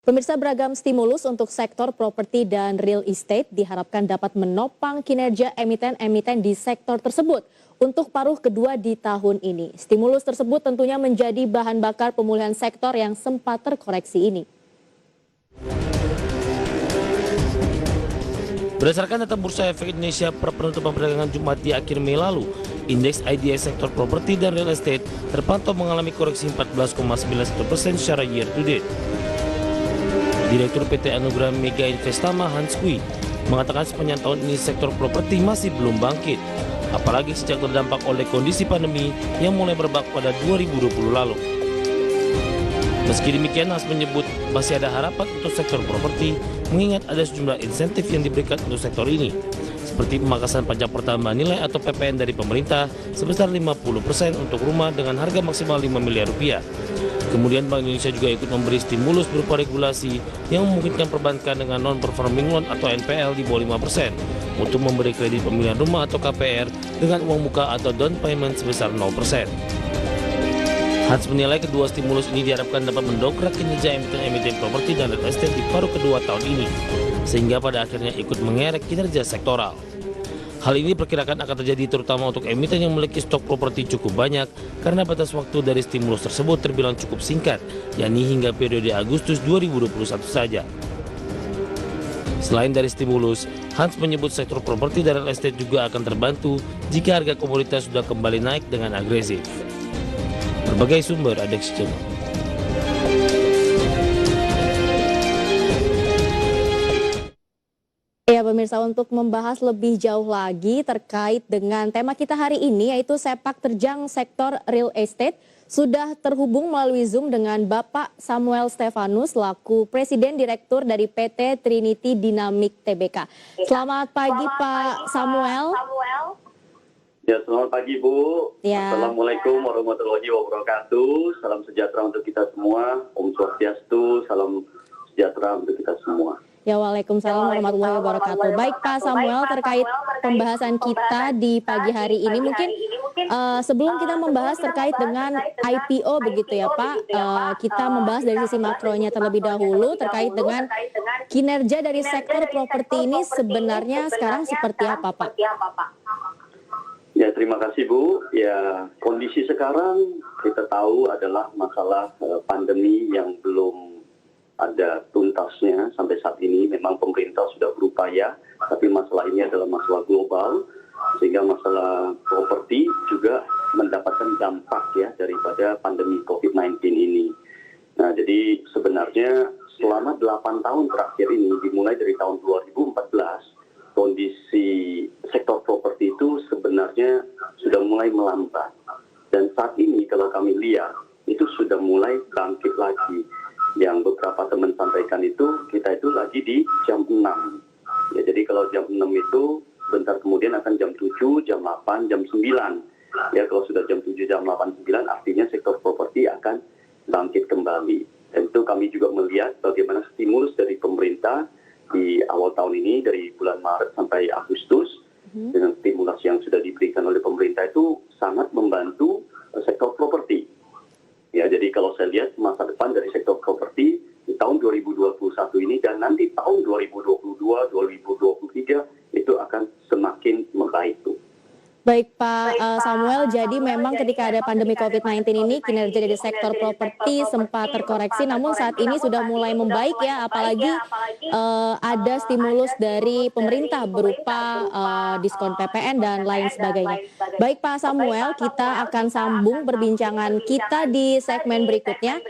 Pemirsa, beragam stimulus untuk sektor properti dan real estate diharapkan dapat menopang kinerja emiten-emiten di sektor tersebut untuk paruh kedua di tahun ini. Stimulus tersebut tentunya menjadi bahan bakar pemulihan sektor yang sempat terkoreksi ini. Berdasarkan data Bursa Efek Indonesia per penutupan perdagangan Jumat di akhir Mei lalu, indeks IDX sektor properti dan real estate terpantau mengalami koreksi 14,91% secara year to date. Direktur PT Anugerah Mega Investama Hans Kui mengatakan sepanjang tahun ini sektor properti masih belum bangkit, apalagi sejak terdampak oleh kondisi pandemi yang mulai merebak pada 2020 lalu. Meski demikian, Hans menyebut masih ada harapan untuk sektor properti mengingat ada sejumlah insentif yang diberikan untuk sektor ini, seperti pemangkasan pajak pertambahan nilai atau PPN dari pemerintah sebesar 50% untuk rumah dengan harga maksimal 5 miliar rupiah. Kemudian Bank Indonesia juga ikut memberi stimulus berupa regulasi yang memungkinkan perbankan dengan non-performing loan atau NPL di bawah 5% untuk memberi kredit pemilihan rumah atau KPR dengan uang muka atau down payment sebesar 0%. Hans menilai kedua stimulus ini diharapkan dapat mendongkrak kinerja emiten-emiten properti dan real estate di paruh kedua tahun ini, sehingga pada akhirnya ikut mengerek kinerja sektoral. Hal ini diperkirakan akan terjadi terutama untuk emiten yang memiliki stok properti cukup banyak karena batas waktu dari stimulus tersebut terbilang cukup singkat, yakni hingga periode Agustus 2021 saja. Selain dari stimulus, Hans menyebut sektor properti dan real estate juga akan terbantu jika harga komoditas sudah kembali naik dengan agresif. Berbagai sumber ada di channel. Ya pemirsa, untuk membahas lebih jauh lagi terkait dengan tema kita hari ini yaitu sepak terjang sektor real estate, sudah terhubung melalui Zoom dengan Bapak Samuel Stefanus selaku Presiden Direktur dari PT Trinity Dynamic Tbk. Selamat pagi Pak Samuel. Ya, selamat pagi Bu. Ya. Assalamualaikum warahmatullahi wabarakatuh. Salam sejahtera untuk kita semua. Om Swastiastu, salam sejahtera untuk kita semua. Ya, waalaikumsalam warahmatullahi wabarakatuh. Baik Pak Samuel, terkait pembahasan kita di pagi hari ini, mungkin sebelum kita membahas terkait dengan IPO begitu ya Pak, kita membahas dari sisi makronya terlebih dahulu terkait dengan kinerja dari sektor properti ini sebenarnya sekarang seperti apa Pak? Ya, terima kasih Bu. Ya, kondisi sekarang kita tahu adalah masalah pandemi yang belum ada tuntasnya sampai saat ini. Memang pemerintah sudah berupaya, tapi masalah ini adalah masalah global, sehingga masalah properti juga mendapatkan dampak ya daripada pandemi COVID-19 ini. Nah, jadi sebenarnya selama 8 tahun terakhir ini, dimulai dari tahun 2014, kondisi sektor properti itu sebenarnya sudah mulai melambat. Dan saat ini kalau kami lihat, itu sudah mulai bangkit lagi. Yang beberapa teman sampaikan itu, kita itu lagi di jam 6. Ya, jadi kalau jam 6 itu, bentar kemudian akan jam 7, jam 8, jam 9. Ya, kalau sudah jam 7, jam 8, 9, artinya sektor properti akan bangkit kembali. Dan itu kami juga melihat bagaimana stimulus dari pemerintah di awal tahun ini, dari bulan Maret sampai Agustus, dengan stimulus yang sudah diberikan oleh pemerintah itu sangat membantu sektor properti. Ya, jadi kalau saya lihat masa depan dari sektor properti di tahun 2021 ini dan nanti tahun 2022, 2023 itu akan semakin membaik tuh. Baik Pak Samuel, jadi memang ketika ada pandemi COVID-19 ini kinerja dari sektor properti sempat terkoreksi, namun saat ini sudah mulai membaik ya, apalagi ada stimulus dari pemerintah berupa diskon PPN dan lain sebagainya. Baik Pak Samuel, kita akan sambung perbincangan kita di segmen berikutnya.